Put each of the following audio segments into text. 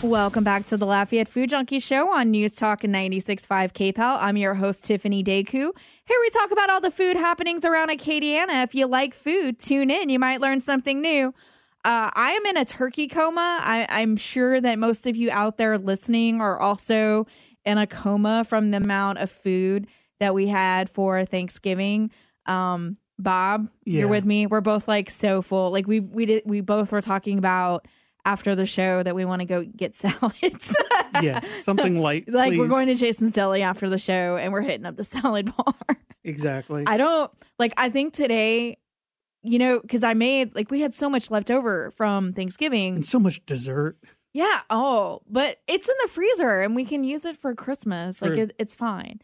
Welcome back to the Lafayette Food Junkie Show on News Talk and 96.5 KPEL. I'm your host, Tiffany Deku. Here we talk about all the food happenings around Acadiana. If you like food, tune in. You might learn something new. I am in a turkey coma. I'm sure that most of you out there listening are also in a coma from the amount of food that we had for Thanksgiving. Bob, You're with me. We're both like so full. Like we both were talking about after the show that we want to go get salads. Yeah, something light. Like please. We're going to Jason's Deli after the show and we're hitting up the salad bar. Exactly. I think today, because we had so much left over from Thanksgiving. And so much dessert. Yeah. Oh, but it's in the freezer and we can use it for Christmas. Like it's fine.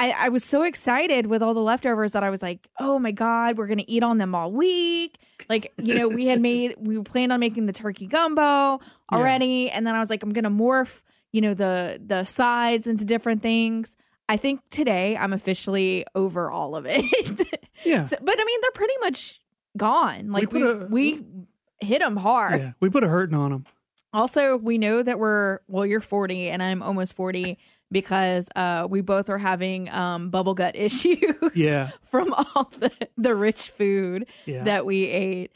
I was so excited with all the leftovers that I was like, oh my God, we're going to eat on them all week. Like, we planned on making the turkey gumbo already. Yeah. And then I was like, I'm going to morph, the sides into different things. I think today I'm officially over all of it. Yeah. But I mean, they're pretty much gone. Like we hit them hard. Yeah. We put a hurting on them. Also, we know that you're 40 and I'm almost 40. Because we both are having bubble gut issues from all the rich food that we ate.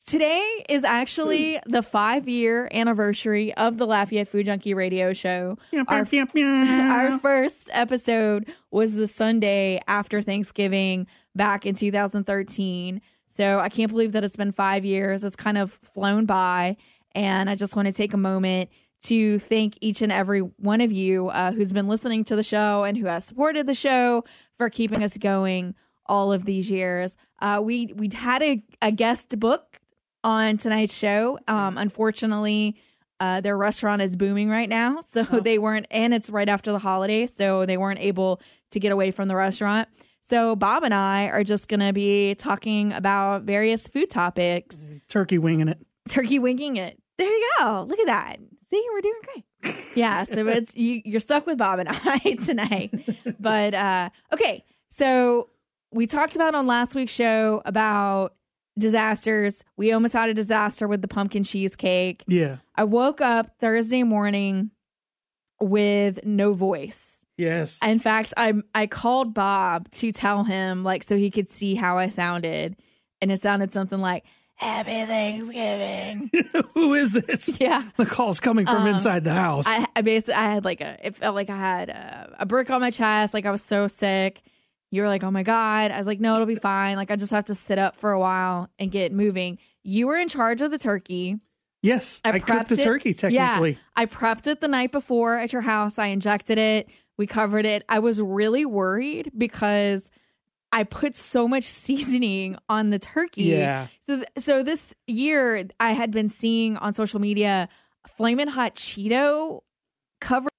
Today is actually the 5-year anniversary of the Lafayette Food Junkie radio show. Our first episode was the Sunday after Thanksgiving back in 2013. So I can't believe that it's been 5 years. It's kind of flown by. And I just want to take a moment to thank each and every one of you who's been listening to the show and who has supported the show for keeping us going all of these years. We had a guest book on tonight's show. Unfortunately, their restaurant is booming right now, so they weren't, and it's right after the holidays, so they weren't able to get away from the restaurant. So Bob and I are just going to be talking about various food topics. Turkey winging it. There you go. Look at that. See, we're doing great. Yeah, so it's you're stuck with Bob and I tonight. But okay, so we talked about on last week's show about disasters. We almost had a disaster with the pumpkin cheesecake. Yeah. I woke up Thursday morning with no voice. Yes. In fact, I called Bob to tell him, so he could see how I sounded, and it sounded something like, Happy Thanksgiving. Who is this? Yeah. The call's coming from inside the house. I had it felt like I had a brick on my chest. Like I was so sick. You were like, oh my God. I was like, no, it'll be fine. Like I just have to sit up for a while and get moving. You were in charge of the turkey. Yes. I cooked the turkey technically. Yeah, I prepped it the night before at your house. I injected it. We covered it. I was really worried because I put so much seasoning on the turkey. Yeah. So this year I had been seeing on social media Flamin' Hot Cheeto covered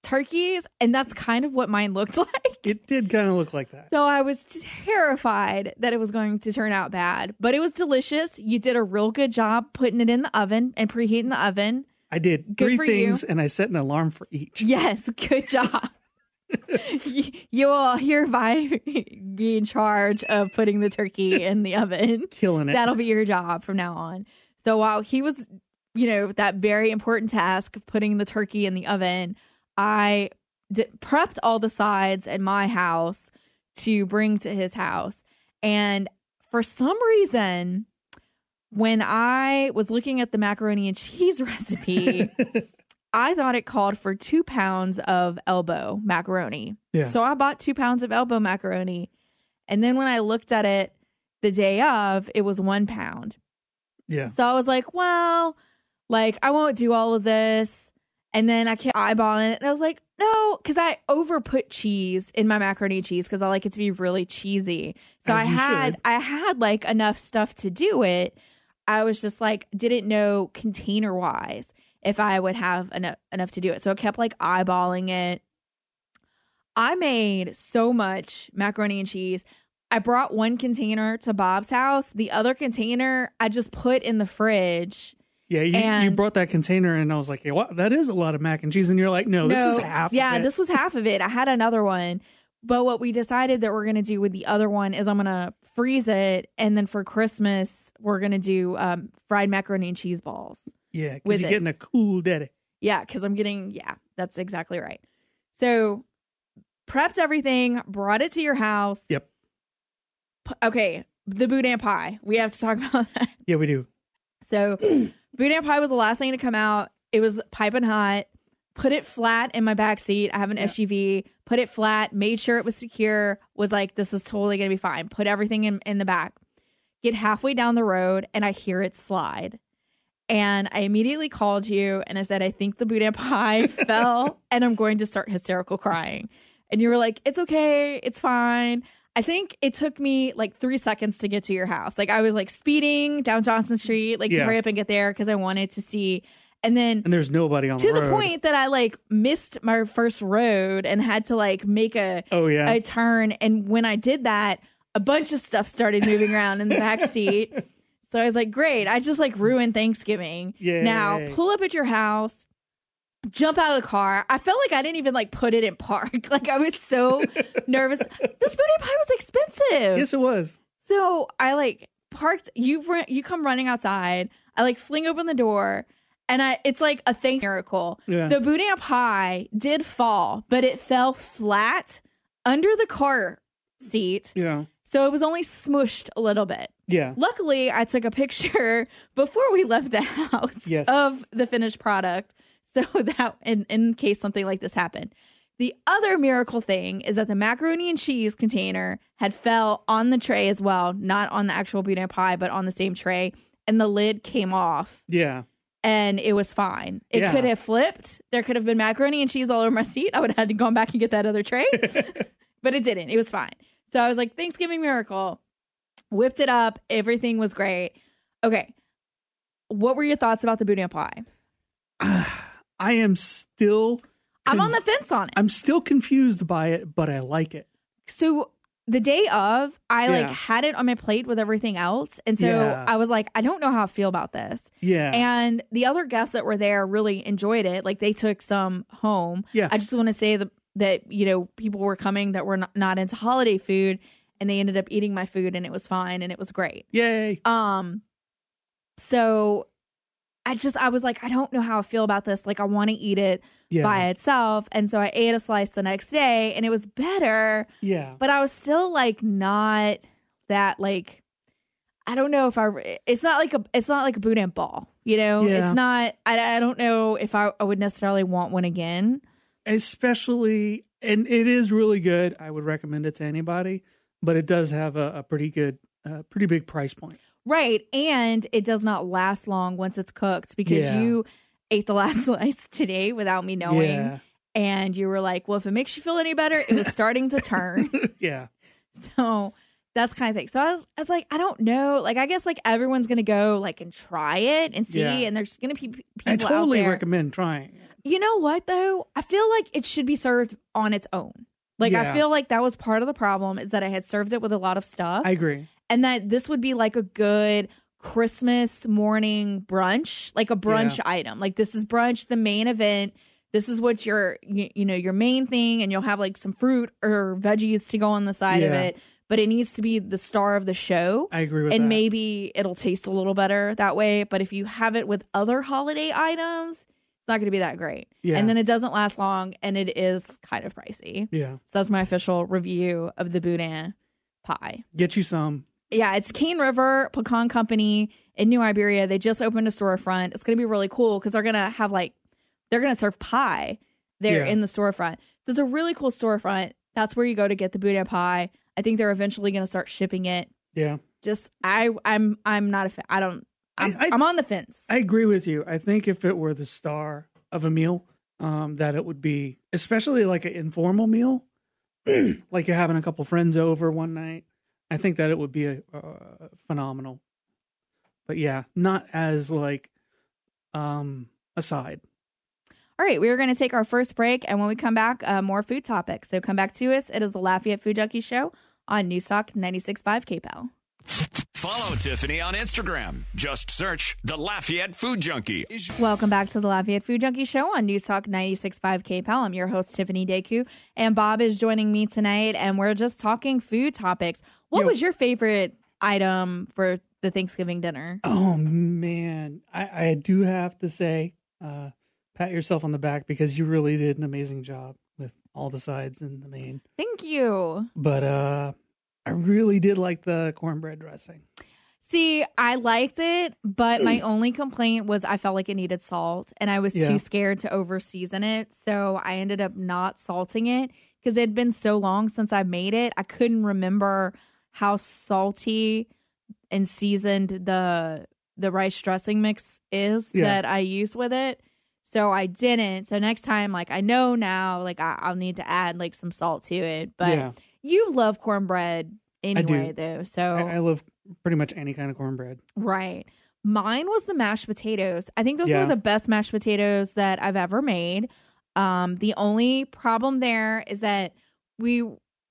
turkeys, and that's kind of what mine looked like. It did kind of look like that. So I was terrified that it was going to turn out bad, but it was delicious. You did a real good job putting it in the oven and preheating the oven. I did. Good 3 things, and I set an alarm for each. Yes, good job. You will hereby be in charge of putting the turkey in the oven. Killing it. That'll be your job from now on. So while he was, that very important task of putting the turkey in the oven, I prepped all the sides at my house to bring to his house. And for some reason, when I was looking at the macaroni and cheese recipe, I thought it called for 2 pounds of elbow macaroni. Yeah. So I bought 2 pounds of elbow macaroni. And then when I looked at it the day of, it was 1 pound. Yeah. So I was like, well, I won't do all of this. And then I kept eyeballing it. And I was like, no, because I overput cheese in my macaroni and cheese because I like it to be really cheesy. So I had enough stuff to do it. I was just didn't know container wise if I would have enough to do it. So I kept eyeballing it. I made so much macaroni and cheese. I brought 1 container to Bob's house. The other container I just put in the fridge. Yeah, you brought that container and I was like, hey, what? That is a lot of mac and cheese. And you're like, no, this is half of it. Yeah, this was half of it. I had another one. But what we decided that we're going to do with the other one is I'm going to freeze it. And then for Christmas, we're going to do fried macaroni and cheese balls. Yeah, because you're getting a cool daddy. Yeah, because I'm getting, that's exactly right. So prepped everything, brought it to your house. Yep. Okay, the Boudin pie. We have to talk about that. Yeah, we do. So Boudin pie was the last thing to come out. It was piping hot. Put it flat in my back seat. I have an SUV. Put it flat. Made sure it was secure. Was like, this is totally going to be fine. Put everything in the back. Get halfway down the road, and I hear it slide. And I immediately called you, and I said, I think the Boudin pie fell, and I'm going to start hysterical crying. And you were like, it's okay. It's fine. I think it took me like 3 seconds to get to your house. Like I was like speeding down Johnson Street, like to hurry up and get there because I wanted to see. And there's nobody on the road. To the point that I like missed my first road and had to like make a turn. And when I did that, a bunch of stuff started moving around in the back seat. So I was like, great. I just like ruined Thanksgiving. Yeah. Now pull up at your house, jump out of the car. I felt like I didn't even like put it in park. Like I was so nervous. This Boudin pie was expensive. Yes, it was. So I like parked. You come running outside. I like fling open the door. And it's like a miracle. Yeah. The Boudin pie did fall, but it fell flat under the car seat. Yeah. So it was only smushed a little bit. Yeah. Luckily, I took a picture before we left the house of the finished product. So that in case something like this happened. The other miracle thing is that the macaroni and cheese container had fell on the tray as well. Not on the actual Boudin pie, but on the same tray. And the lid came off. Yeah. And it was fine. It could have flipped. There could have been macaroni and cheese all over my seat. I would have had to go back and get that other tray. But it didn't. It was fine. So I was like, Thanksgiving miracle. Whipped it up. Everything was great. Okay. What were your thoughts about the Boudin pie? I am still... I'm on the fence on it. I'm still confused by it, but I like it. So... the day of, I like had it on my plate with everything else. And so I was like, I don't know how I feel about this. Yeah. And the other guests that were there really enjoyed it. Like they took some home. Yeah. I just want to say that, you know, people were coming that were not into holiday food and they ended up eating my food and it was fine and it was great. Yay. So I was like, I don't know how I feel about this. Like I want to eat it by itself. And so I ate a slice the next day and it was better. Yeah. But I was still like not that like, I don't know if it's not like a Boudin ball, you know, it's not, I don't know if I would necessarily want one again. Especially, and it is really good. I would recommend it to anybody, but it does have a pretty big price point. Right. And it does not last long once it's cooked because you ate the last slice today without me knowing. Yeah. And you were like, well, if it makes you feel any better, it was starting to turn. Yeah. So that's kind of thing. So I was like, I don't know. Like, I guess like everyone's going to go like and try it and see. Yeah. And there's going to be people I totally out there. recommend trying it. You know what, though? I feel like it should be served on its own. Like, I feel like that was part of the problem is that I had served it with a lot of stuff. I agree. And that this would be like a good Christmas morning brunch, like a brunch item. Like this is brunch, the main event. This is what your main thing. And you'll have like some fruit or veggies to go on the side of it. But it needs to be the star of the show. I agree with that. And maybe it'll taste a little better that way. But if you have it with other holiday items, it's not going to be that great. Yeah. And then it doesn't last long and it is kind of pricey. Yeah. So that's my official review of the Boudin pie. Get you some. Yeah, it's Cane River Pecan Company in New Iberia. They just opened a storefront. It's going to be really cool because they're going to have they're going to serve pie there in the storefront. So it's a really cool storefront. That's where you go to get the Boudin pie. I think they're eventually going to start shipping it. Yeah. Just I'm not a fan. I'm on the fence. I agree with you. I think if it were the star of a meal, that it would be, especially like an informal meal, like you're having a couple friends over one night. I think that it would be a phenomenal, but not as like a side. All right, we're going to take our first break, and when we come back, more food topics. So come back to us. It is the Lafayette Food Junkie Show on Newstalk 96.5 KPEL. Follow Tiffany on Instagram. Just search the Lafayette Food Junkie. Welcome back to the Lafayette Food Junkie Show on Newstalk 96.5 KPEL. I'm your host, Tiffany Deku, and Bob is joining me tonight, and we're just talking food topics. What was your favorite item for the Thanksgiving dinner. Oh man, I do have to say, pat yourself on the back because you really did an amazing job with all the sides and the main. Thank you. But I really did like the cornbread dressing. See, I liked it, but my only complaint was I felt like it needed salt, and I was too scared to over season it. So I ended up not salting it because it had been so long since I made it. I couldn't remember how salty and seasoned the rice dressing mix is that I use with it. So I didn't. So next time, like, I know now, like, I'll need to add like some salt to it. But you love cornbread anyway, though. So I love pretty much any kind of cornbread. Right. Mine was the mashed potatoes. I think those were the best mashed potatoes that I've ever made. The only problem there is that we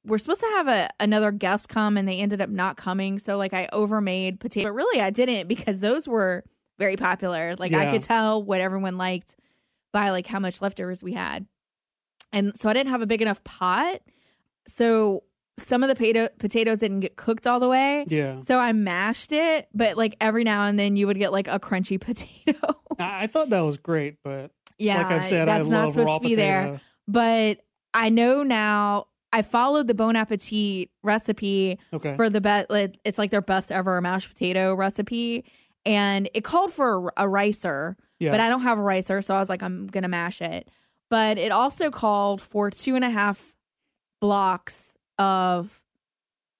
were supposed to have another guest come and they ended up not coming. So like I overmade potato, but really I didn't because those were very popular. Like I could tell what everyone liked by like how much leftovers we had. And so I didn't have a big enough pot. So some of the potatoes didn't get cooked all the way. Yeah. So I mashed it, but like every now and then you would get like a crunchy potato. I thought that was great, but like I've said, that's not supposed to be there. But I know now I followed the Bon Appetit recipe for the best. It's like their best ever mashed potato recipe. And it called for a ricer, but I don't have a ricer. So I was like, I'm going to mash it. But it also called for 2.5 blocks of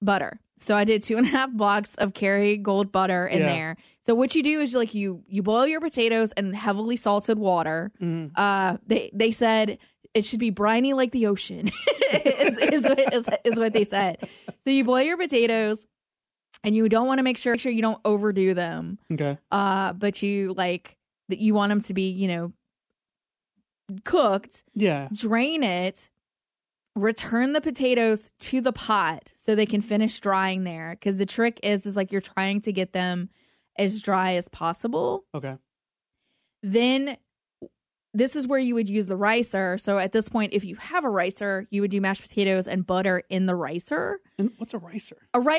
butter. So I did 2.5 blocks of Kerrygold butter in there. So what you do is you boil your potatoes in heavily salted water. They said it should be briny like the ocean is what they said. So you boil your potatoes and you don't want to make sure you don't overdo them. Okay. But you want them to be, cooked. Yeah. Drain it. Return the potatoes to the pot so they can finish drying there. Because the trick is like you're trying to get them as dry as possible. Okay. Then this is where you would use the ricer. So at this point, if you have a ricer, you would do mashed potatoes and butter in the ricer. And what's a ricer?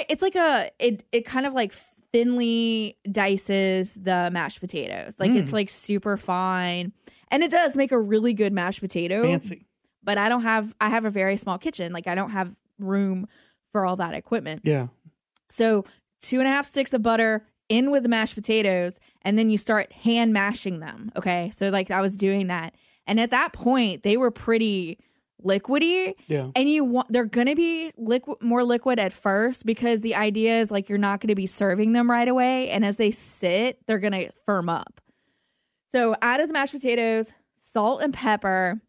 It's like it kind of like thinly dices the mashed potatoes. Like it's like super fine. And it does make a really good mashed potato. Fancy. But I have a very small kitchen. Like I don't have room for all that equipment. Yeah. So 2.5 sticks of butter in with the mashed potatoes, and then you start hand mashing them. Okay. So like I was doing that. And at that point they were pretty liquidy. Yeah. And they're going to be more liquid at first because the idea is like, you're not going to be serving them right away. And as they sit, they're going to firm up. So added the mashed potatoes, salt and pepper.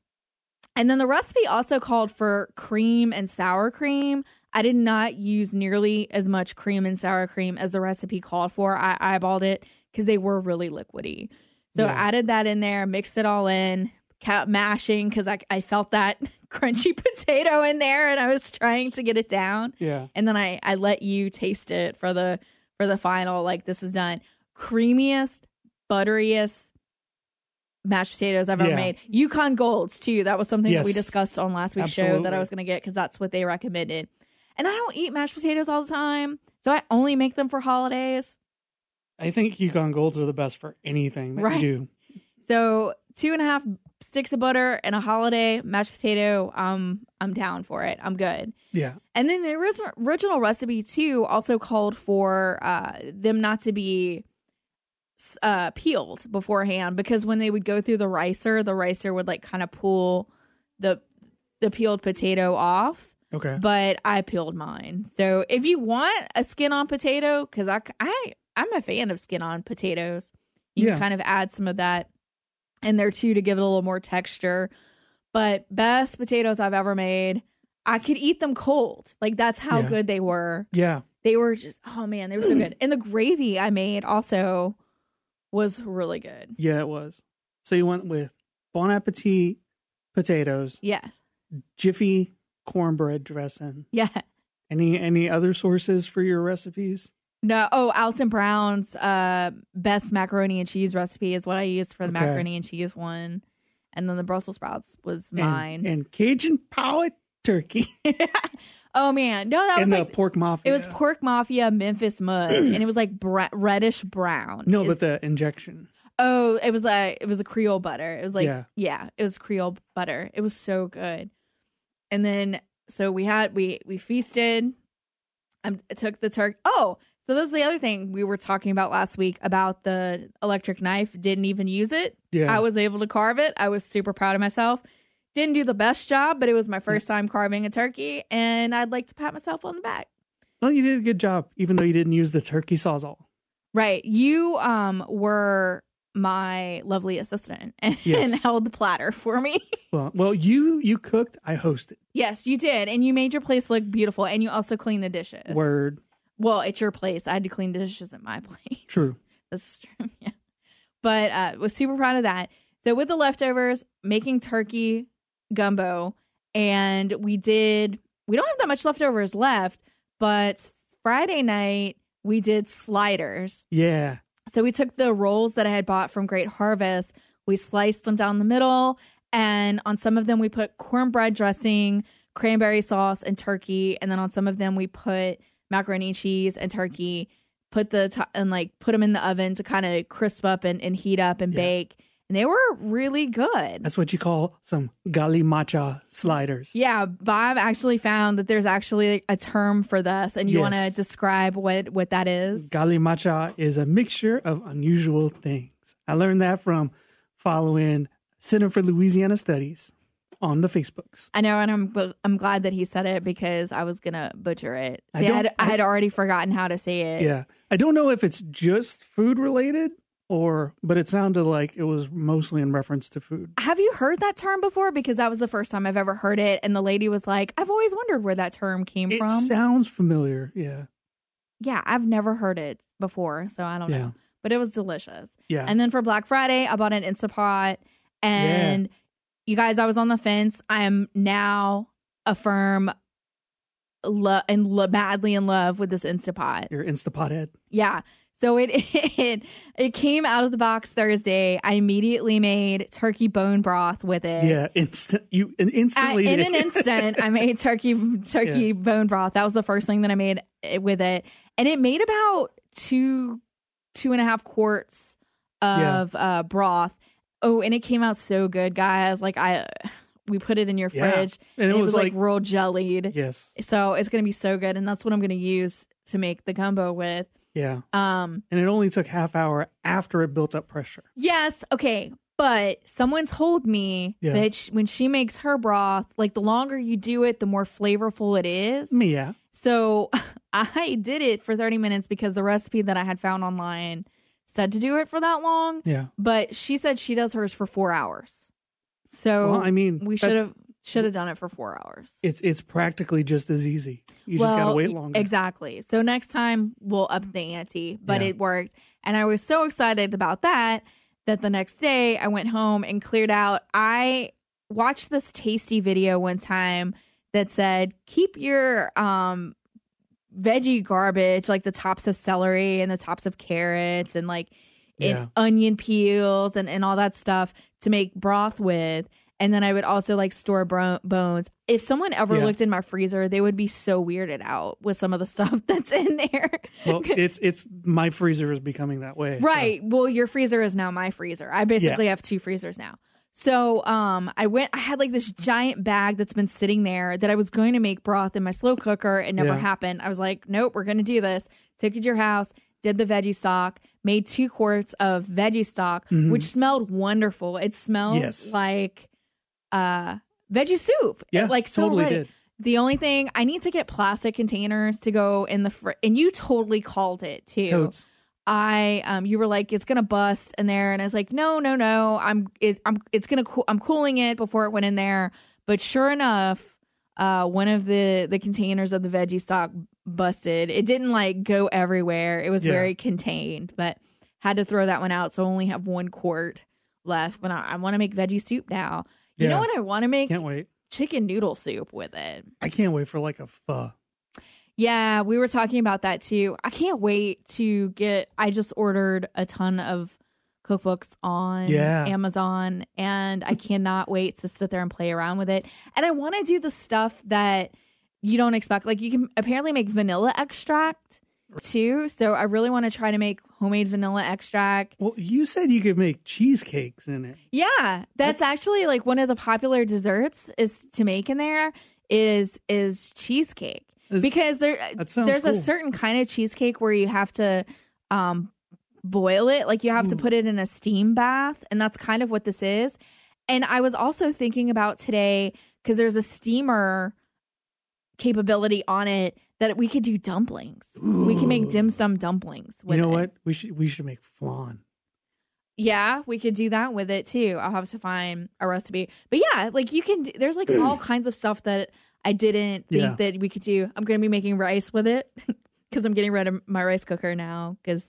And then the recipe also called for cream and sour cream. I did not use nearly as much cream and sour cream as the recipe called for. I eyeballed it because they were really liquidy. So I added that in there, mixed it all in, kept mashing because I felt that crunchy potato in there and I was trying to get it down. Yeah. And then I let you taste it for the final, like this is done. Creamiest, butteriest mashed potatoes I've ever made. Yukon Golds too. That was something that we discussed on last week's show that I was going to get because that's what they recommended. And I don't eat mashed potatoes all the time, so I only make them for holidays. I think Yukon Golds are the best for anything that you do. So 2.5 sticks of butter and a holiday mashed potato. I'm down for it. I'm good. Yeah. And then the original recipe too also called for them not to be peeled beforehand because when they would go through the ricer would like kind of pull the peeled potato off. Okay. But I peeled mine. So if you want a skin on potato, because I'm a fan of skin on potatoes, you can kind of add some of that in there too to give it a little more texture. But best potatoes I've ever made. I could eat them cold. Like that's how good they were. Yeah. They were just, oh man, they were so good. And the gravy I made also was really good. Yeah, it was. So you went with Bon Appetit potatoes. Yes. Jiffy cornbread dressing. Yeah. Any other sources for your recipes? No. Oh, Alton Brown's best macaroni and cheese recipe is what I used for the macaroni and cheese one. And then the Brussels sprouts was mine. And Cajun power turkey. Oh man, no, that was the pork mafia. It was pork mafia Memphis mud, and it was like reddish brown. No, but the injection. Oh, it was a Creole butter. It was like it was Creole butter. It was so good. And then so we feasted. I took the turkey. Oh, so that was the other thing we were talking about last week about the electric knife. Didn't even use it. Yeah, I was able to carve it. I was super proud of myself. Didn't do the best job, but it was my first time carving a turkey, and I'd like to pat myself on the back. Well, you did a good job, even though you didn't use the turkey sawzall. Right. You were my lovely assistant and held the platter for me. Well, you cooked, I hosted. Yes, you did, and you made your place look beautiful, and you also cleaned the dishes. Word. Well, it's your place. I had to clean the dishes at my place. True. This is true, yeah. But was super proud of that. So with the leftovers, making turkey gumbo, and we don't have that much leftovers left, but Friday night we did sliders. Yeah. So we took the rolls that I had bought from Great Harvest, we sliced them down the middle, and on some of them we put cornbread dressing, cranberry sauce, and turkey, and then on some of them we put macaroni and cheese and turkey, put them in the oven to kind of crisp up and heat up and bake. And they were really good. That's what you call some gali macha sliders. Yeah, Bob actually found that there's actually a term for this, and you want to describe what that is? Gali macha is a mixture of unusual things. I learned that from following Center for Louisiana Studies on the Facebooks. I know, and I'm glad that he said it because I was gonna butcher it. See, I had already forgotten how to say it. Yeah, I don't know if it's just food related. But it sounded like it was mostly in reference to food. Have you heard that term before? Because that was the first time I've ever heard it. And the lady was like, I've always wondered where that term came from. It sounds familiar. Yeah. Yeah, I've never heard it before. So I don't know. But it was delicious. Yeah. And then for Black Friday, I bought an Instapot. And you guys, I was on the fence. I am now a firm madly in love with this Instapot. Your Instapot head? Yeah. So it came out of the box Thursday. I immediately made turkey bone broth with it. Yeah, instantly. In an instant, I made turkey bone broth. That was the first thing that I made with it, and it made about 2.5 quarts of broth. Oh, and it came out so good, guys. Like we put it in your fridge, and it was like real jellied. Yes. So it's gonna be so good, and that's what I'm gonna use to make the gumbo with. Yeah. And it only took half hour after it built up pressure. Yes. Okay. But someone told me that when she makes her broth, like the longer you do it, the more flavorful it is. Yeah. So I did it for 30 minutes because the recipe that I had found online said to do it for that long. Yeah. But she said she does hers for 4 hours. So we should have done it for 4 hours. It's practically just as easy. You just gotta wait longer. Exactly. So next time we'll up the ante, but it worked. And I was so excited about that the next day I went home and cleared out. I watched this tasty video one time that said, keep your veggie garbage, like the tops of celery and the tops of carrots and and onion peels and all that stuff to make broth with. And then I would also store bones. If someone ever looked in my freezer, they would be so weirded out with some of the stuff that's in there. Well, it's my freezer is becoming that way. Right. So. Well, your freezer is now my freezer. I basically have 2 freezers now. So I had this giant bag that's been sitting there that I was going to make broth in my slow cooker. It never happened. I was like, nope, we're going to do this. Took it to your house, did the veggie stock, made 2 quarts of veggie stock, which smelled wonderful. It smells like veggie soup. Yeah, so totally ready. did. The only thing, I need to get plastic containers to go in the and you totally called it too. Totes. You were like, it's gonna bust in there, and I was like, no, I'm cooling it before it went in there. But sure enough, one of the containers of the veggie stock busted. It didn't go everywhere. It was very contained, but had to throw that one out. So I only have 1 quart left. But I want to make veggie soup now. You know what I want to make? Can't wait. Chicken noodle soup with it. I can't wait for a pho. Yeah, we were talking about that too. I can't wait to I just ordered a ton of cookbooks on Amazon, and I cannot wait to sit there and play around with it. And I want to do the stuff that you don't expect. Like, you can apparently make vanilla extract too. So I really want to try to make homemade vanilla extract. Well, you said you could make cheesecakes in it. Yeah, that's actually like one of the popular desserts is to make in there is cheesecake. Because there's cool. a certain kind of cheesecake where you have to boil it. Like, you have to put it in a steam bath. And that's kind of what this is. And I was also thinking about today, because there's a steamer capability on it, that we could do dumplings. Ooh. We can make dim sum dumplings with it. You know what? We should make flan. Yeah, we could do that with it too. I'll have to find a recipe. But yeah, like there's like all kinds of stuff that I didn't think that we could do. I'm going to be making rice with it because I'm getting rid of my rice cooker now. I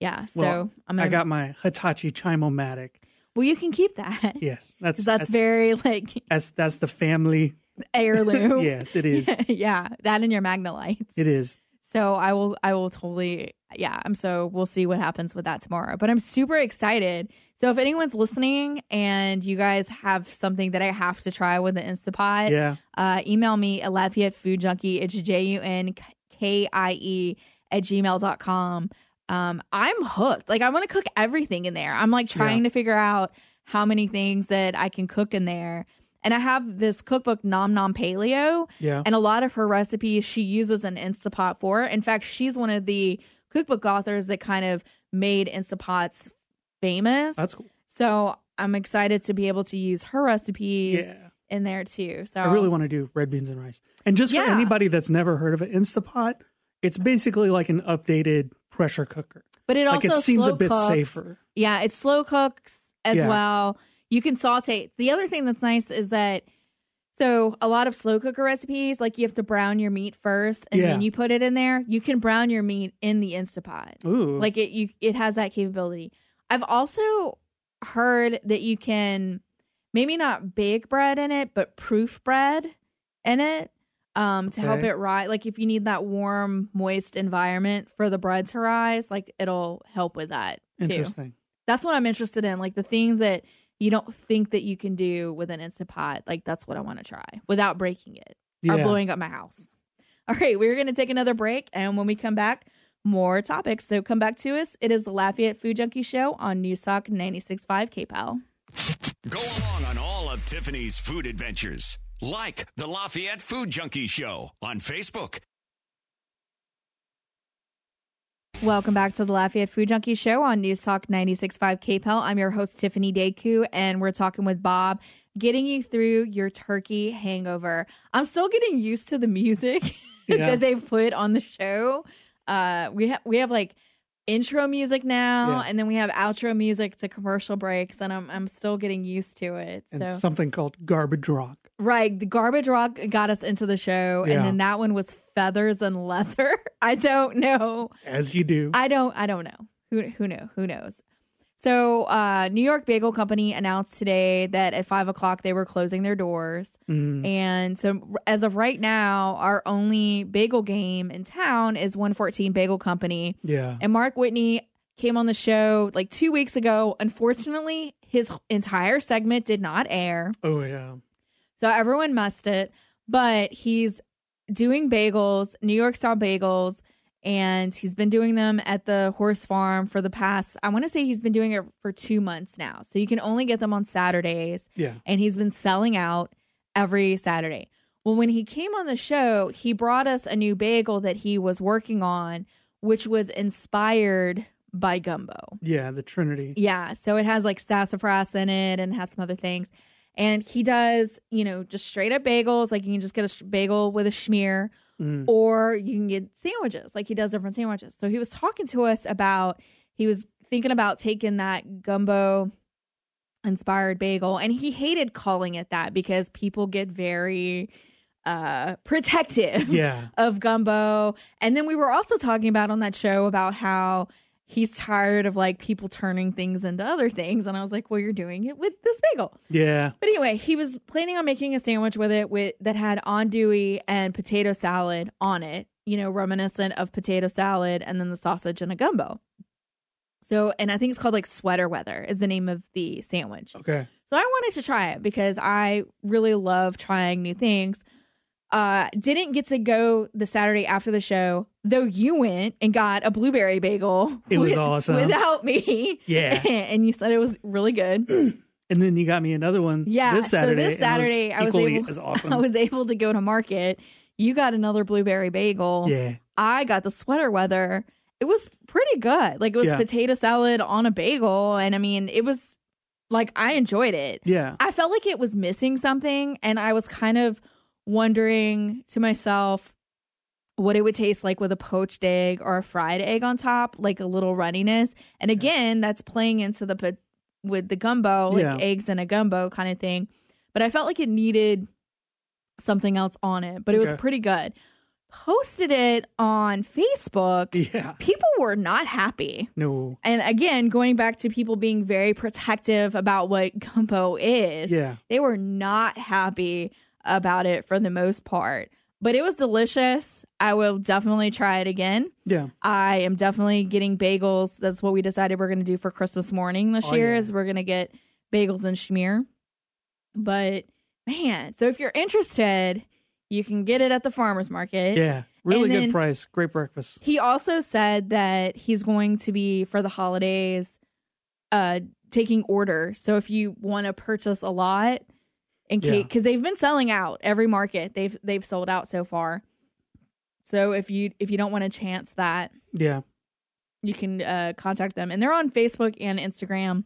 got my Hitachi Chime-O-Matic. Well, you can keep that. Yes, that's very like that's the family heirloom. Yes, it is. Yeah, that and your Magnolites. It is. So I will totally, we'll see what happens with that tomorrow. But I'm super excited. So if anyone's listening and you guys have something that I have to try with the Instapot, email me at Lafayette Food Junkie. It's JUNKIE@gmail.com. I'm hooked. Like, I want to cook everything in there. I'm like trying to figure out how many things that I can cook in there. And I have this cookbook, Nom Nom Paleo. Yeah. And a lot of her recipes she uses an Instapot for. In fact, she's one of the cookbook authors that kind of made Instapots famous. That's cool. So I'm excited to be able to use her recipes in there too. So I really want to do red beans and rice. And just for anybody that's never heard of it, Instapot, it's basically like an updated pressure cooker. But it also it seems slow a bit cooks. Safer. Yeah, it slow cooks as well. You can saute. The other thing that's nice is that, so a lot of slow cooker recipes, like you have to brown your meat first and then you put it in there. You can brown your meat in the Instapot. Ooh. Like it has that capability. I've also heard that you can maybe not bake bread in it, but proof bread in it to help it rise. Like if you need that warm, moist environment for the bread to rise, like it'll help with that too. Interesting. That's what I'm interested in. Like the things that you don't think that you can do with an Instapot. Like, that's what I want to try without breaking it or blowing up my house. All right, we're going to take another break. And when we come back, more topics. So come back to us. It is the Lafayette Food Junkie Show on News Talk 96.5 KPEL. Go along on all of Tiffany's food adventures. Like the Lafayette Food Junkie Show on Facebook. Welcome back to the Lafayette Food Junkie Show on News Talk 96.5 KPEL. I'm your host, Tiffany Deku, and we're talking with Bob, getting you through your turkey hangover. I'm still getting used to the music that they've put on the show. We have like intro music now, and then we have outro music to commercial breaks, and I'm still getting used to it. And something called Garbage Rock. Right. The Garbage Rock got us into the show, and then that one was Feathers and Leather. I don't know. As you do. I don't know. Who knows? So New York Bagel Company announced today that at 5:00 they were closing their doors. And so as of right now, our only bagel game in town is 114 Bagel Company. Yeah. And Mark Whitney came on the show like 2 weeks ago. Unfortunately, his entire segment did not air. Oh, yeah. So everyone missed it. But he's doing bagels, New York style bagels. And he's been doing them at the horse farm for the past, I want to say he's been doing it for 2 months now. So you can only get them on Saturdays. Yeah. And he's been selling out every Saturday. Well, when he came on the show, he brought us a new bagel that he was working on, which was inspired by gumbo. Yeah, the Trinity. Yeah. So it has like sassafras in it and has some other things. And he does, just straight up bagels. Like you can just get a bagel with a schmear. Or you can get sandwiches, like he does different sandwiches. So he was talking to us about, he was thinking about taking that gumbo inspired bagel, and he hated calling it that because people get very protective of gumbo. And then we were also talking about on that show about how he's tired of like people turning things into other things. And I was like, well, you're doing it with this bagel. Yeah. But anyway, he was planning on making a sandwich with it that had andouille and potato salad on it, reminiscent of potato salad, and then the sausage and a gumbo. So, and I think it's called like Sweater Weather is the name of the sandwich. Okay. So I wanted to try it because I really love trying new things. Didn't get to go the Saturday after the show, though you went and got a blueberry bagel. It was awesome. Without me. Yeah. And you said it was really good. And then you got me another one this Saturday. So this Saturday, I was able to go to market. You got another blueberry bagel. Yeah. I got the sweater weather. It was pretty good. Like, it was potato salad on a bagel. And I mean, it was like, I enjoyed it. Yeah. I felt like it was missing something. And I was kind of wondering to myself what it would taste like with a poached egg or a fried egg on top, like a little runniness. And again, that's playing into with the gumbo, like eggs in a gumbo kind of thing. But I felt like it needed something else on it, but it was pretty good. Posted it on Facebook. Yeah. People were not happy. No. And again, going back to people being very protective about what gumbo is, they were not happy about it for the most part. But it was delicious. I will definitely try it again. Yeah. I am definitely getting bagels. That's what we decided we're going to do for Christmas morning this year is we're going to get bagels and schmear. But man, so if you're interested, you can get it at the farmer's market. Yeah. Really good price. Great breakfast. He also said that he's going to be, for the holidays, taking order. So if you want to purchase a lot, in case, because they've been selling out every market, they've sold out so far. So if you don't want to chance that, you can contact them, and they're on Facebook and Instagram.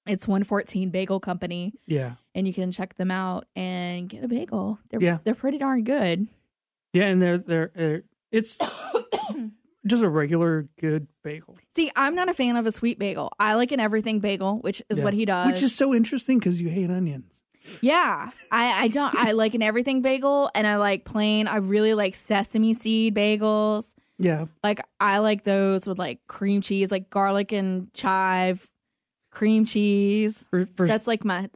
It's 114 Bagel Company. Yeah, and you can check them out and get a bagel. They're pretty darn good. Yeah, and they're it's just a regular good bagel. See, I'm not a fan of a sweet bagel. I like an everything bagel, which is what he does. Which is so interesting because you hate onions. Yeah, I don't. I like an everything bagel, and I like plain. I really like sesame seed bagels. Yeah, like I like those with like cream cheese, like garlic and chive, cream cheese. That's like my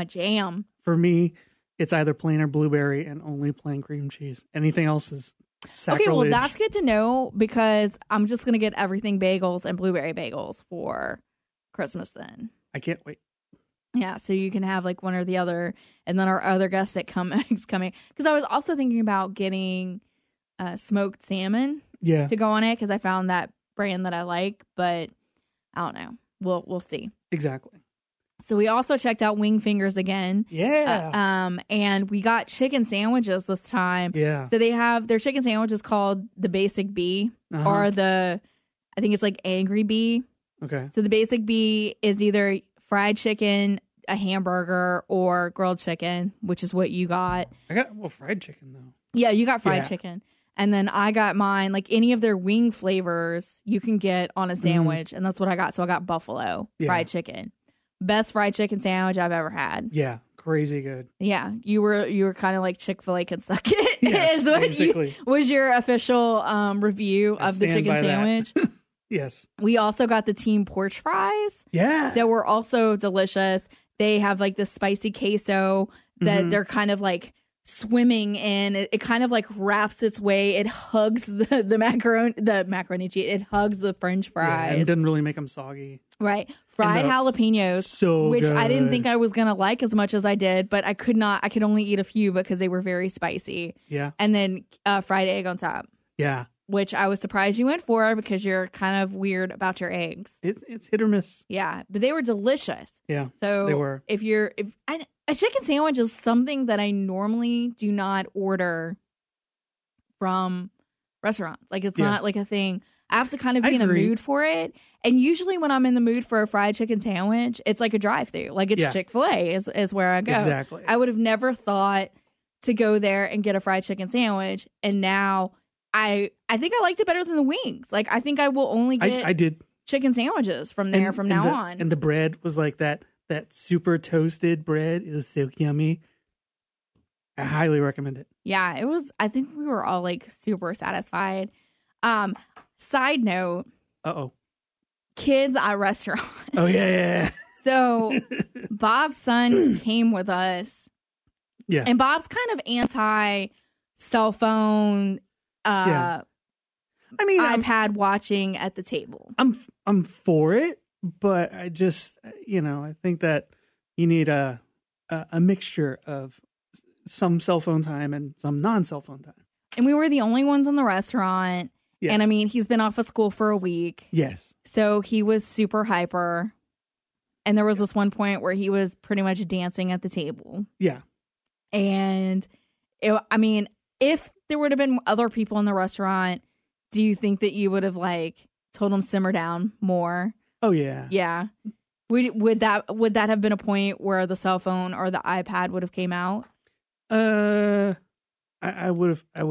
jam. For me, it's either plain or blueberry, and only plain cream cheese. Anything else is sacrilege. Okay, well that's good to know because I'm just gonna get everything bagels and blueberry bagels for Christmas. Then I can't wait. Yeah, so you can have like one or the other, and then our other guest that is coming. Because I was also thinking about getting smoked salmon to go on it because I found that brand that I like, but I don't know. We'll see. Exactly. So we also checked out WingFingers again. Yeah. And we got chicken sandwiches this time. Yeah. So they have their chicken sandwiches called the Basic Bee or I think it's like Angry Bee. Okay. So the Basic Bee is either fried chicken, a hamburger, or grilled chicken, which is what you got. I got fried chicken though. Yeah, you got fried chicken. And then I got mine, like any of their wing flavors you can get on a sandwich, and that's what I got. So I got buffalo fried chicken. Best fried chicken sandwich I've ever had. Yeah, crazy good. Yeah, you were kind of like Chick-fil-A can suck it. Yes, basically. Was your official review of the chicken sandwich. Yes. We also got the team porch fries. Yeah. That were also delicious. They have like this spicy queso that they're kind of like swimming in. It kind of like wraps its way. It hugs the macaroni cheese. It hugs the French fries. And it didn't really make them soggy. Right. Fried jalapenos, which I didn't think I was going to like as much as I did, but I could only eat a few because they were very spicy. Yeah. And then fried egg on top. Yeah. Which I was surprised you went for because you're kind of weird about your eggs. It's hit or miss. Yeah, but they were delicious. Yeah, so they were. A chicken sandwich is something that I normally do not order from restaurants. Like it's not like a thing. I have to kind of be in a mood for it. And usually when I'm in the mood for a fried chicken sandwich, it's like a drive-thru. Like it's Chick-fil-A is where I go. Exactly. I would have never thought to go there and get a fried chicken sandwich, and now I think I liked it better than the wings. Like, I think I will only get I did chicken sandwiches from there from now on. And the bread was like that super toasted bread. It was so yummy. I highly recommend it. Yeah, it was. I think we were all like super satisfied. Side note. Kids at restaurant. Oh, yeah. So Bob's son came with us. Yeah. And Bob's kind of anti cell phone. I mean, iPad watching at the table. I'm for it, but I just I think that you need a mixture of some cell phone time and some non-cell phone time. And we were the only ones in the restaurant. Yeah. And I mean, he's been off of school for a week. Yes. So he was super hyper. And there was this one point where he was pretty much dancing at the table. Yeah. And I mean, if there would have been other people in the restaurant, do you think that you would have like told him simmer down more? Oh yeah. Yeah. Would that have been a point where the cell phone or the iPad would have came out? I would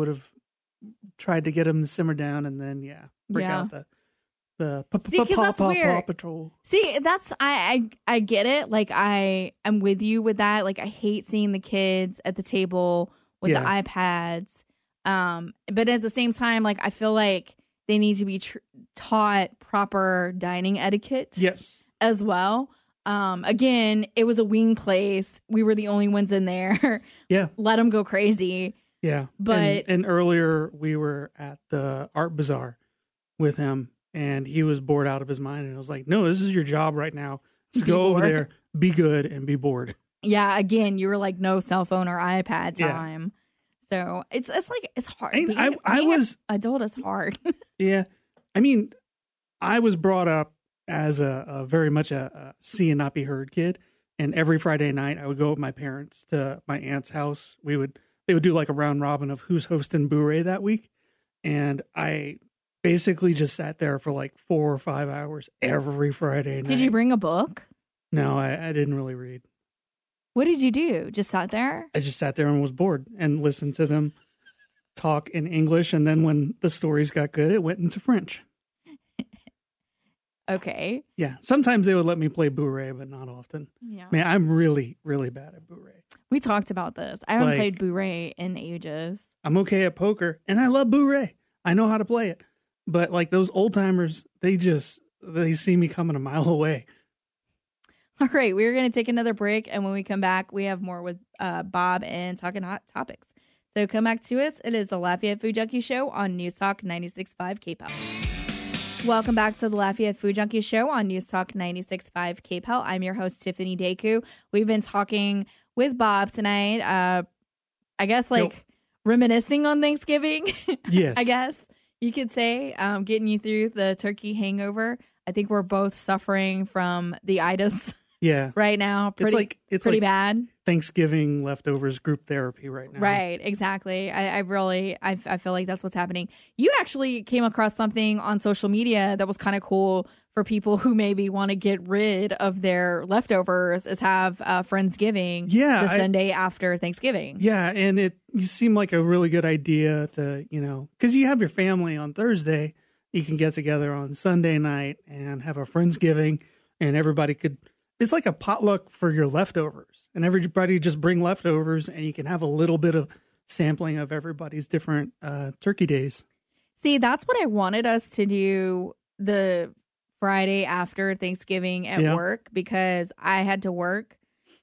have tried to get him to simmer down and then break out the Paw Patrol. See, that's I get it. Like I'm with you with that. Like I hate seeing the kids at the table with the iPads. But at the same time, like I feel like they need to be taught proper dining etiquette. Yes. As well. Again, it was a wing place. We were the only ones in there. Yeah. Let them go crazy. Yeah. But and earlier we were at the art bazaar with him and he was bored out of his mind and I was like, no, this is your job right now. Let's go over there, be good and be bored. Yeah. Again, you were like no cell phone or iPad time. Yeah. So it's like, it's hard. Being an adult is hard. Yeah. I mean, I was brought up as a very much a see and not be heard kid. And every Friday night I would go with my parents to my aunt's house. They would do like a round robin of who's hosting Boudin that week. And I basically just sat there for like 4 or 5 hours every Friday night. Did you bring a book? No, I didn't really read. What did you do? Just sat there? I just sat there and was bored and listened to them talk in English. And then when the stories got good, it went into French. Okay. Yeah. Sometimes they would let me play Boudin, but not often. Yeah. Man, I'm really, really bad at Boudin. We talked about this. I haven't played Boudin in ages. I'm okay at poker, and I love Boudin. I know how to play it. But like those old timers, they see me coming a mile away. All right. We're going to take another break. And when we come back, we have more with Bob and Talking Hot Topics. So come back to us. It is the Lafayette Food Junkie Show on News Talk 96.5 KPEL. Welcome back to the Lafayette Food Junkie Show on News Talk 96.5 KPEL. I'm your host, Tiffany Deku. We've been talking with Bob tonight. I guess reminiscing on Thanksgiving. Yes. I guess you could say, getting you through the turkey hangover. I think we're both suffering from the itis. Yeah. Right now. Pretty bad. Thanksgiving leftovers group therapy right now. Right. Exactly. I feel like that's what's happening. You actually came across something on social media that was kind of cool for people who maybe want to get rid of their leftovers is have Friendsgiving the Sunday after Thanksgiving. Yeah. And you seem like a really good idea to, because you have your family on Thursday. You can get together on Sunday night and have a Friendsgiving and everybody could. It's like a potluck for your leftovers, and everybody just bring leftovers, and you can have a little bit of sampling of everybody's different turkey days. See, that's what I wanted us to do the Friday after Thanksgiving at work, because I had to work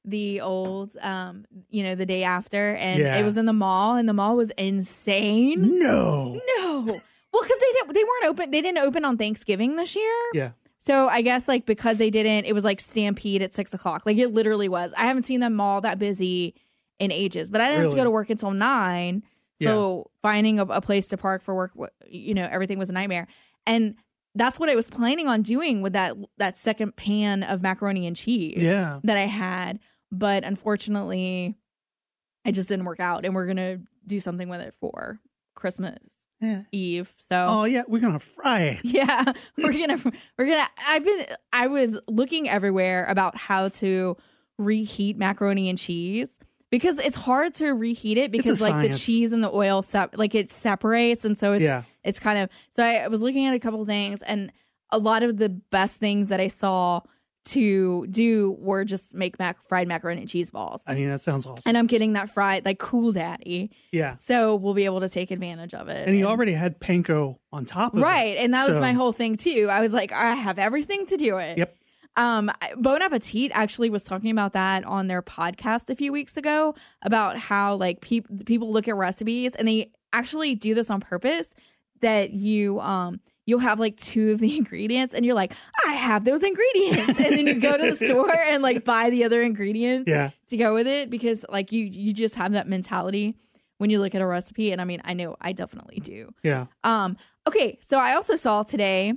the old, the day after, and it was in the mall, and the mall was insane. No. Well, because they weren't open. They didn't open on Thanksgiving this year. Yeah. So I guess because they didn't, it was like stampede at 6 o'clock. Like it literally was. I haven't seen the mall that busy in ages, but I didn't have to go to work until 9. So finding a place to park for work, everything was a nightmare. And that's what I was planning on doing with that second pan of macaroni and cheese that I had. But unfortunately, it just didn't work out. And we're going to do something with it for Christmas. Eve. So we're gonna fry it. Yeah, we're gonna I was looking everywhere about how to reheat macaroni and cheese, because it's hard to reheat it because like the cheese and the oil it separates, and so it's kind of, so I was looking at a couple things, and a lot of the best things that I saw to do were just make fried macaroni and cheese balls. I mean, that sounds awesome. And I'm getting that fried, like Cool Daddy. Yeah. So we'll be able to take advantage of it. And he already had panko on top of it. Right. And that was my whole thing too. I was like, I have everything to do it. Yep. Bon Appetit actually was talking about that on their podcast a few weeks ago, about how like people look at recipes and they actually do this on purpose, that you you'll have like 2 of the ingredients and you're like, I have those ingredients. And then you go to the store and like buy the other ingredients to go with it, because like you just have that mentality when you look at a recipe. And I mean, I know I definitely do. Yeah. Okay. So I also saw today,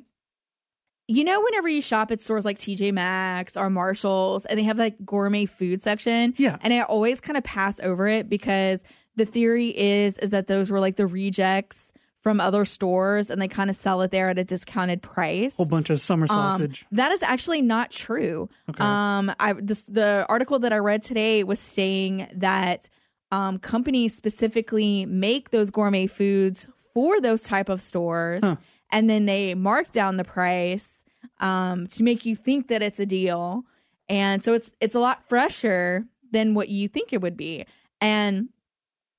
you know, whenever you shop at stores like TJ Maxx or Marshall's and they have like gourmet food section. Yeah. And I always kind of pass over it because the theory is that those were like the rejects from other stores and they kind of sell it there at a discounted price. Whole bunch of summer sausage. That is actually not true. Okay. The article that I read today was saying that companies specifically make those gourmet foods for those type of stores, and then they mark down the price to make you think that it's a deal. And so it's a lot fresher than what you think it would be. And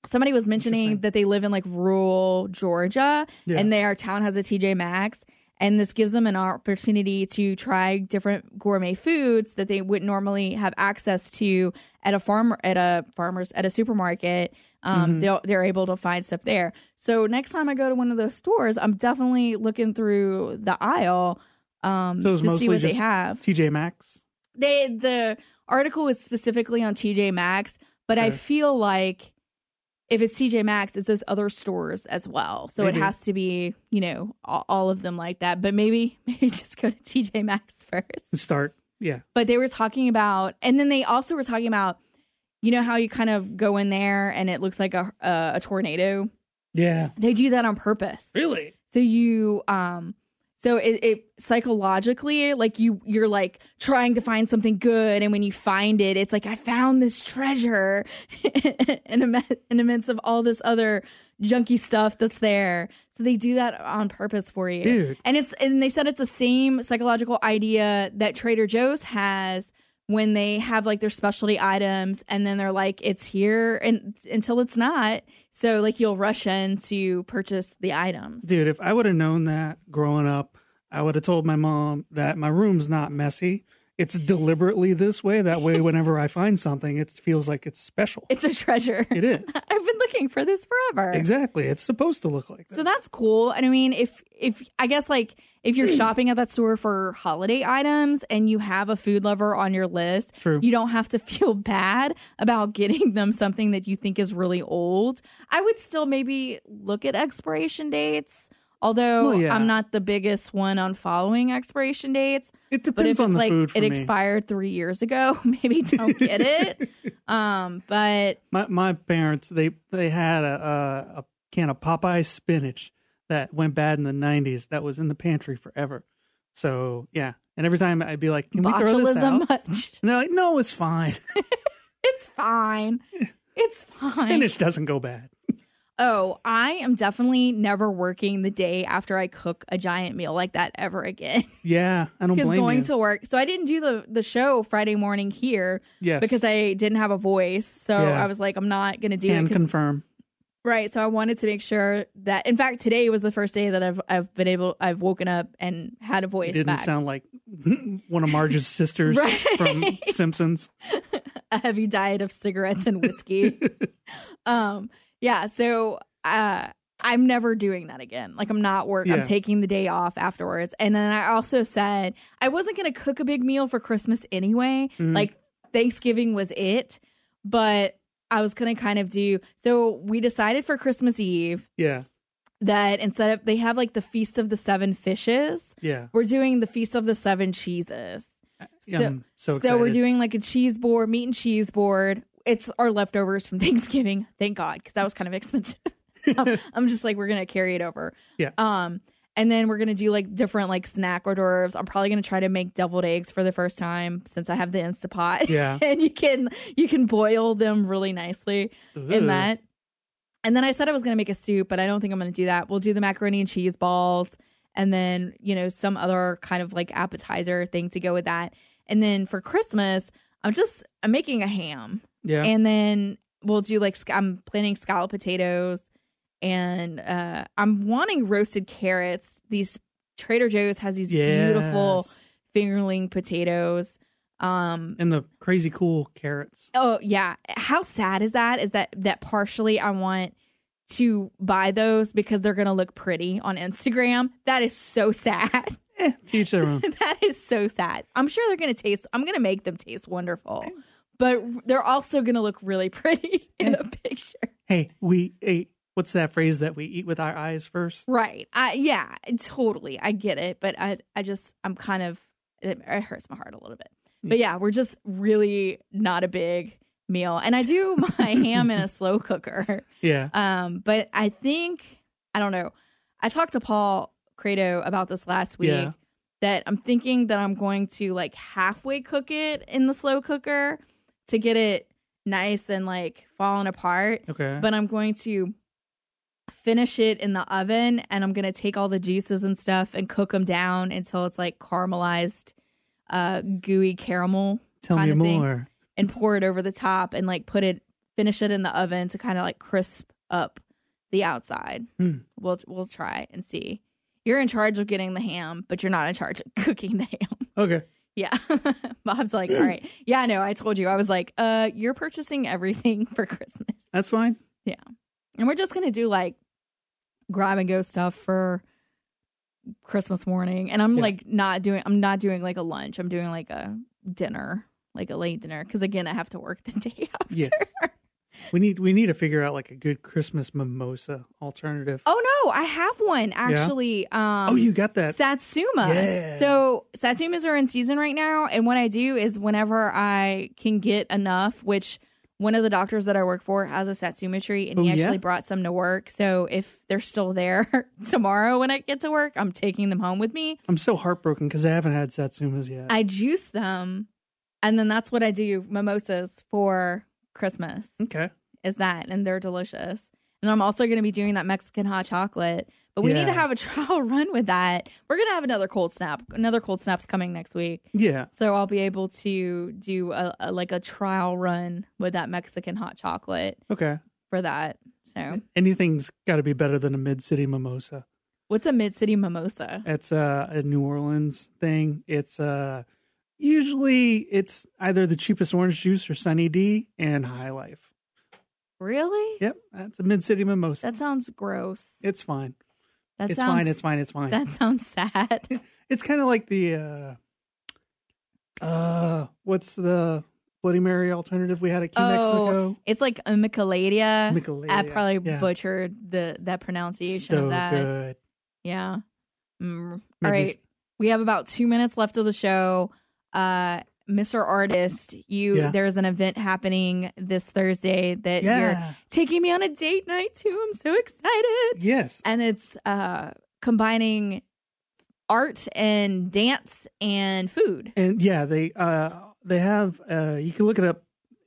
somebody was mentioning that they live in like rural Georgia and their town has a TJ Maxx. And this gives them an opportunity to try different gourmet foods that they wouldn't normally have access to at a supermarket. They're able to find stuff there. So next time I go to one of those stores, I'm definitely looking through the aisle to see what they have. TJ Maxx? The article is specifically on TJ Maxx, but I feel like if it's TJ Maxx, it's those other stores as well. So it has to be, you know, all of them like that. But maybe just go to TJ Maxx first. Start, yeah. But they were talking about, and then they also were talking about, you know how you kind of go in there and it looks like a tornado? Yeah. They do that on purpose. Really? So you, so it psychologically, like you're like trying to find something good. And when you find it, it's like, I found this treasure in the midst of all this other junky stuff that's there. So they do that on purpose for you. Dude. And they said it's the same psychological idea that Trader Joe's has when they have like their specialty items and then they're like, it's here and until it's not. So like you'll rush in to purchase the items. Dude, if I would have known that growing up, I would have told my mom that my room's not messy. It's deliberately this way. That way, whenever I find something, it feels like it's special. It's a treasure. It is. I've been looking for this forever. Exactly. It's supposed to look like this. So that's cool. And I mean, if I guess like if you're shopping at that store for holiday items and you have a food lover on your list, True. You don't have to feel bad about getting them something that you think is really old. I would still maybe look at expiration dates. Although I'm not the biggest one on following expiration dates. It depends on the food for me. It me. expired 3 years ago. Maybe don't get it. But my parents, they had a can of Popeye spinach that went bad in the 90s that was in the pantry forever. So, yeah. And every time I'd be like, can we throw this out? Much? And they're like, no, it's fine. It's fine. It's fine. Spinach doesn't go bad. Oh, I am definitely never working the day after I cook a giant meal like that ever again. Yeah, I don't blame you. Because going to work. So I didn't do the show Friday morning here because I didn't have a voice. So I was like, I'm not going to do it. Can confirm. Right. So I wanted to make sure that, in fact, today was the first day that I've woken up and had a voice It didn't back. sound like one of Marge's sisters from Simpsons. A heavy diet of cigarettes and whiskey. Yeah, so I'm never doing that again. Like, I'm not working. I'm taking the day off afterwards. And then I also said I wasn't going to cook a big meal for Christmas anyway. Mm-hmm. Like, Thanksgiving was it. But I was going to kind of do... So we decided for Christmas Eve that instead of... They have, like, the Feast of the Seven Fishes. Yeah. We're doing the Feast of the Seven Cheeses. I'm so excited. So we're doing, like, a cheese board, meat and cheese board. It's our leftovers from Thanksgiving, thank God, because that was kind of expensive. I'm just like, we're gonna carry it over. Yeah. And then we're gonna do like different like snack hors d'oeuvres. I'm probably gonna try to make deviled eggs for the first time since I have the Instapot. Yeah. And you can boil them really nicely in that. And then I said I was gonna make a soup, but I don't think I'm gonna do that. We'll do the macaroni and cheese balls, and then some other kind of like appetizer thing to go with that. And then for Christmas, I'm making a ham. Yeah. And then we'll do I'm planning scalloped potatoes and I'm wanting roasted carrots. These Trader Joe's has these beautiful fingerling potatoes. And the crazy cool carrots. Oh, yeah. How sad is that? Is that partially I want to buy those because they're going to look pretty on Instagram. That is so sad. Teach their own. That is so sad. I'm sure they're going to I'm going to make them taste wonderful, but they're also going to look really pretty in a picture. Hey, what's that phrase that we eat with our eyes first? Right. Yeah, totally. I get it. But I'm kind of, it hurts my heart a little bit. But yeah, we're just really not a big meal. And I do my ham in a slow cooker. Yeah. But I don't know. I talked to Paul Credo about this last week, that I'm thinking that I'm going to like halfway cook it in the slow cooker to get it nice and like falling apart. Okay. But I'm going to finish it in the oven, and I'm going to take all the juices and stuff and cook them down until it's like caramelized, gooey caramel. Tell me more. And pour it over the top and like finish it in the oven to kind of like crisp up the outside. We'll try and see. You're in charge of getting the ham, but you're not in charge of cooking the ham. Okay. Yeah. Bob's like, all right. Yeah, no, I told you. I was like, you're purchasing everything for Christmas. That's fine. Yeah. And we're just going to do like grab and go stuff for Christmas morning. And I'm not doing like a lunch. I'm doing like a dinner, like a late dinner. Because again, I have to work the day after. Yes. We need to figure out like a good Christmas mimosa alternative. Oh no, I have one actually. Yeah? You got that Satsuma. Yeah. So Satsumas are in season right now, and what I do is whenever I can get enough, which one of the doctors that I work for has a Satsuma tree, and he actually brought some to work. So if they're still there tomorrow when I get to work, I'm taking them home with me. I'm so heartbroken because I haven't had Satsumas yet. I juice them, and then that's what I do, mimosas for Christmas. Okay. Is that, and they're delicious. And I'm also going to be doing that Mexican hot chocolate, but we need to have a trial run with that. We're going to have another cold snap. Another cold snap's coming next week. Yeah. So I'll be able to do a trial run with that Mexican hot chocolate. Okay. For that. So anything's got to be better than a Mid-City mimosa. What's a Mid-City mimosa? It's a New Orleans thing. It's usually it's either the cheapest orange juice or Sunny D and High Life. Really? Yep, that's a Mid-City mimosa. That sounds gross. It's fine. It's fine. That sounds sad. It's kind of like the what's the Bloody Mary alternative we had at Key Mexico? It's like a Micheladia. I probably butchered that pronunciation of that. So good. Yeah. All right. We have about 2 minutes left of the show. Mr. Artist, there's an event happening this Thursday that you're taking me on a date night to. I'm so excited. Yes. And it's combining art and dance and food. And they have you can look it up.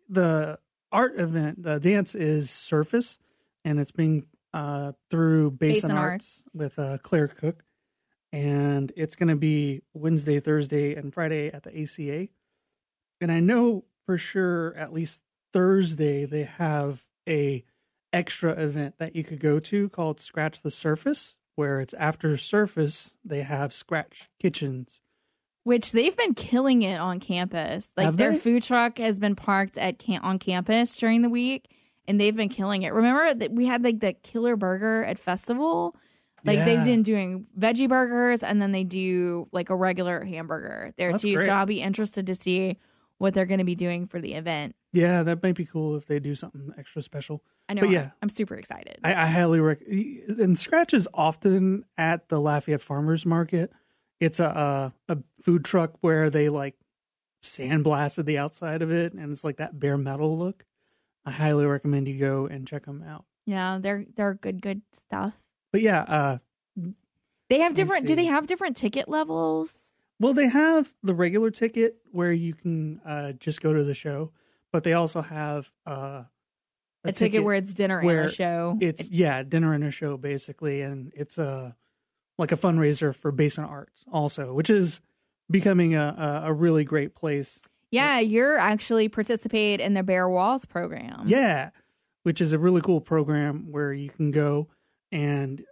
The art event, the dance is Surface, and it's being through Basin Arts with Claire Cook. And it's going to be Wednesday, Thursday, and Friday at the ACA. And I know for sure at least Thursday they have a extra event that you could go to called Scratch the Surface, where it's after Surface, they have Scratch Kitchens. Which they've been killing it on campus. Like their food truck has been parked on campus during the week, and they've been killing it. Remember that we had like the killer burger at Festival? Like they've been doing veggie burgers, and then they do like a regular hamburger there too. Great. So I'll be interested to see what they're going to be doing for the event. Yeah, that might be cool if they do something extra special. I know. But I'm super excited. I highly recommend. And Scratch is often at the Lafayette Farmers Market. It's a food truck where they like sandblasted the outside of it, and it's like that bare metal look. I highly recommend you go and check them out. Yeah, they're good stuff. But yeah, they have different. Do they have different ticket levels? Well, they have the regular ticket where you can just go to the show, but they also have a ticket where it's dinner and a show. It's dinner and a show basically, and it's like a fundraiser for Basin Arts also, which is becoming a really great place. Yeah, you're actually participate in the Bare Walls program. Yeah, which is a really cool program where you can go and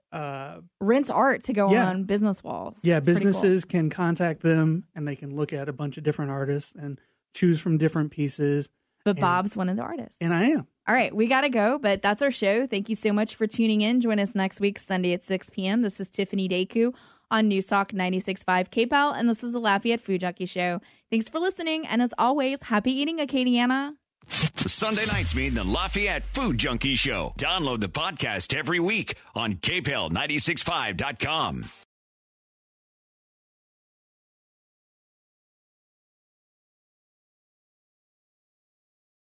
rent art to go on business walls. Yeah, businesses can contact them and they can look at a bunch of different artists and choose from different pieces. But Bob's one of the artists. And I am. All right, we got to go, but that's our show. Thank you so much for tuning in. Join us next week, Sunday at 6 p.m. This is Tiffany Deku on News Talk 96.5 KPEL, and this is the Lafayette Food Junkie Show. Thanks for listening, and as always, happy eating, Acadiana. Sunday nights mean the Lafayette Food Junkie Show. Download the podcast every week on KPEL965.com.